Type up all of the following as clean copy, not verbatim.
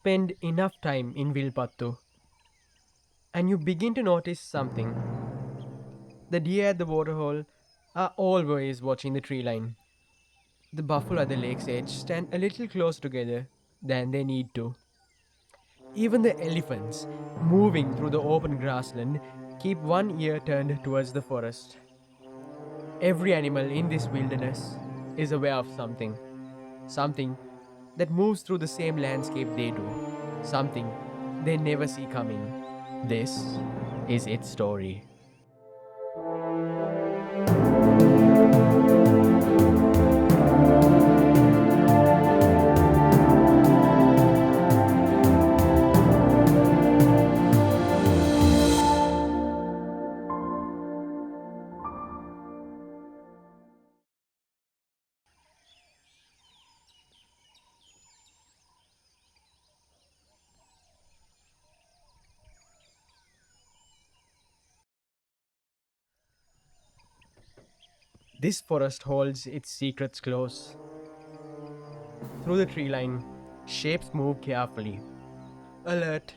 spend enough time in Vilpattu, and you begin to notice something. The deer at the waterhole are always watching the tree line. The buffalo at the lake's edge stand a little closer together than they need to. Even the elephants, moving through the open grassland, keep one ear turned towards the forest. Every animal in this wilderness is aware of something. Something that moves through the same landscape they do. Something they never see coming. This is its story. This forest holds its secrets close. Through the tree line, shapes move carefully, alert,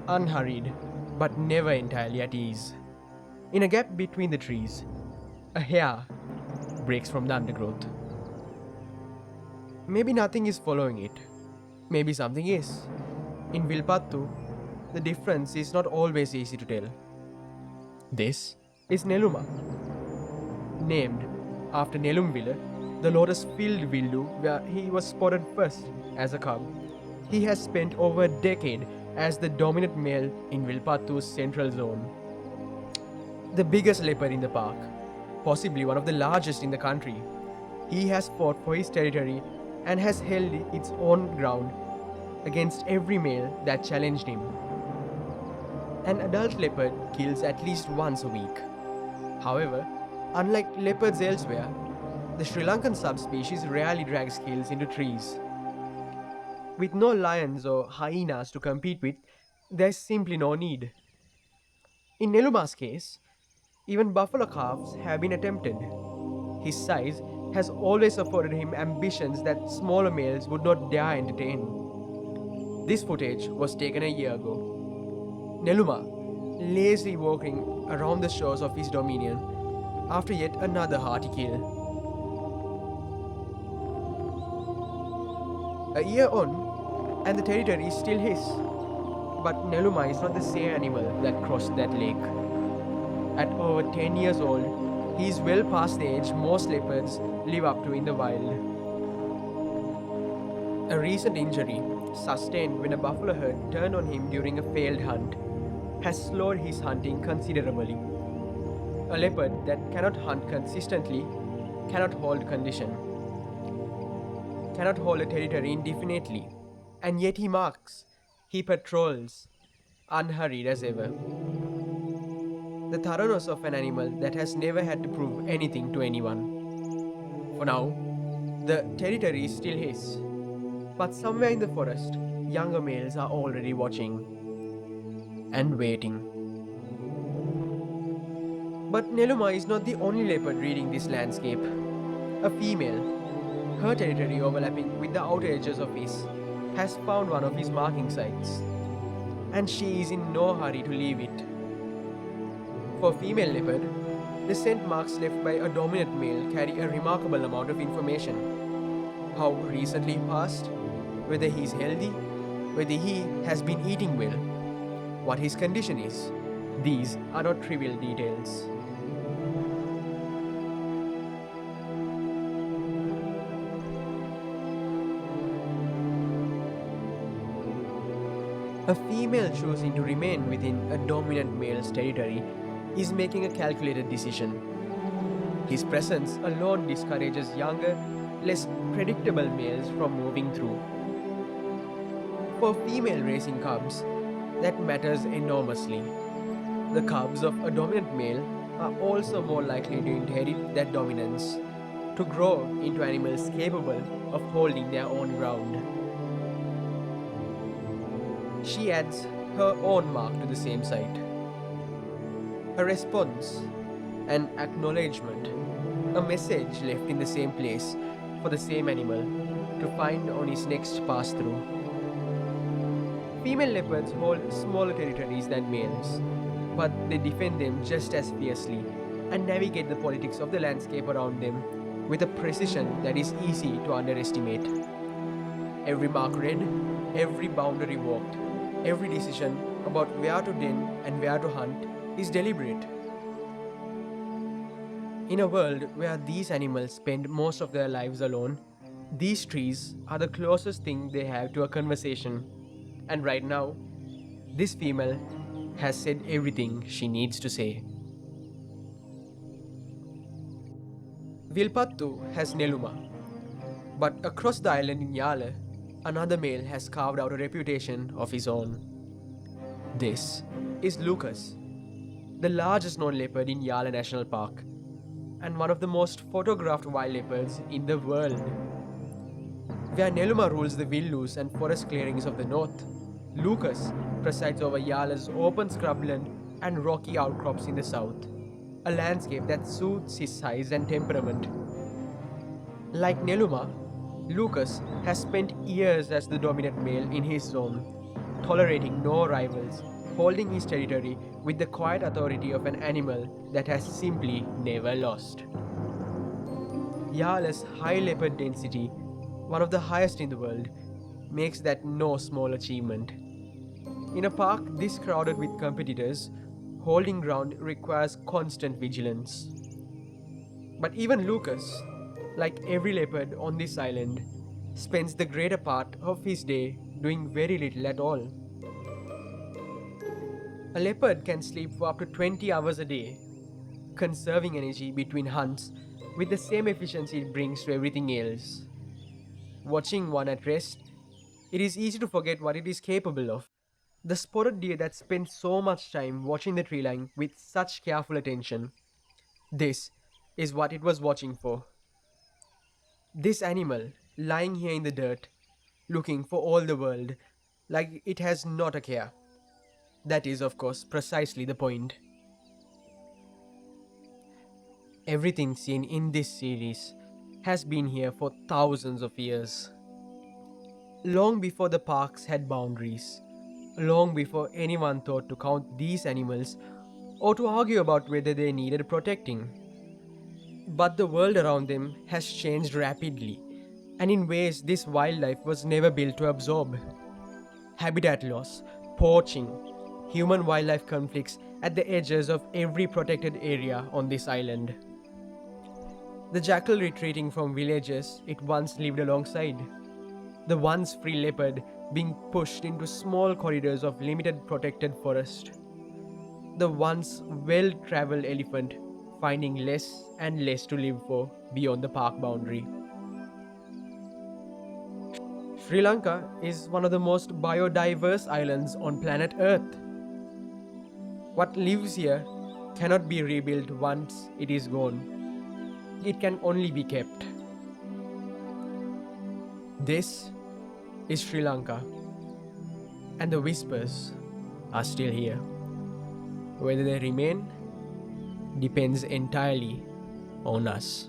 unhurried, but never entirely at ease. In a gap between the trees, a hare breaks from the undergrowth. Maybe nothing is following it. Maybe something is. In Vilpattu, the difference is not always easy to tell. This is Neluma, named after Nelumvilla, the lotus-filled willow where he was spotted first as a cub. He has spent over a decade as the dominant male in Vilpattu's central zone. The biggest leopard in the park, possibly one of the largest in the country. He has fought for his territory and has held its own ground against every male that challenged him. An adult leopard kills at least once a week. However, unlike leopards elsewhere, the Sri Lankan subspecies rarely drags kills into trees. With no lions or hyenas to compete with, there is simply no need. In Neluma's case, even buffalo calves have been attempted. His size has always afforded him ambitions that smaller males would not dare entertain. This footage was taken a year ago. Neluma, lazily walking around the shores of his dominion after yet another hearty kill. A year on, and the territory is still his. But Neluma is not the same animal that crossed that lake. At over 10 years old, he is well past the age most leopards live up to in the wild. A recent injury, sustained when a buffalo herd turned on him during a failed hunt, has slowed his hunting considerably. A leopard that cannot hunt consistently cannot hold condition, cannot hold a territory indefinitely, and yet he patrols, unhurried as ever. The thoroughness of an animal that has never had to prove anything to anyone. For now, the territory is still his, but somewhere in the forest, younger males are already watching and waiting. But Neluma is not the only leopard reading this landscape. A female, her territory overlapping with the outer edges of his, has found one of his marking sites, and she is in no hurry to leave it. For female leopard, the scent marks left by a dominant male carry a remarkable amount of information. How recently he passed, whether he is healthy, whether he has been eating well, what his condition is. These are not trivial details. A female choosing to remain within a dominant male's territory is making a calculated decision. His presence alone discourages younger, less predictable males from moving through. For female racing cubs, that matters enormously. The cubs of a dominant male are also more likely to inherit that dominance, to grow into animals capable of holding their own ground. She adds her own mark to the same site. A response, an acknowledgement, a message left in the same place for the same animal to find on his next pass through. Female leopards hold smaller territories than males, but they defend them just as fiercely and navigate the politics of the landscape around them with a precision that is easy to underestimate. Every mark read, every boundary walked, every decision about where to den and where to hunt is deliberate. In a world where these animals spend most of their lives alone, these trees are the closest thing they have to a conversation. And right now, this female has said everything she needs to say. Vilpattu has Neluma, but across the island in Yala, another male has carved out a reputation of his own. This is Lucas, the largest known leopard in Yala National Park, and one of the most photographed wild leopards in the world. Where Neluma rules the willows and forest clearings of the north, Lucas presides over Yala's open scrubland and rocky outcrops in the south, a landscape that suits his size and temperament. Like Neluma, Lucas has spent years as the dominant male in his zone, tolerating no rivals, holding his territory with the quiet authority of an animal that has simply never lost. Yala's high leopard density, one of the highest in the world, makes that no small achievement. In a park this crowded with competitors, holding ground requires constant vigilance. But even Lucas, like every leopard on this island, spends the greater part of his day doing very little at all. A leopard can sleep for up to 20 hours a day, conserving energy between hunts with the same efficiency it brings to everything else. Watching one at rest, it is easy to forget what it is capable of. The spotted deer that spends so much time watching the tree line with such careful attention, this is what it was watching for. This animal, lying here in the dirt, looking for all the world, like it has not a care. That is, of course, precisely the point. Everything seen in this series has been here for thousands of years. Long before the parks had boundaries, long before anyone thought to count these animals or to argue about whether they needed protecting. But the world around them has changed rapidly, and in ways this wildlife was never built to absorb. Habitat loss, poaching, human-wildlife conflicts at the edges of every protected area on this island. The jackal retreating from villages it once lived alongside. The once free leopard being pushed into small corridors of limited protected forest. The once well-traveled elephant finding less and less to live for beyond the park boundary. Sri Lanka is one of the most biodiverse islands on planet Earth. What lives here cannot be rebuilt once it is gone. It can only be kept. This is Sri Lanka, and the whispers are still here. Whether they remain depends entirely on us.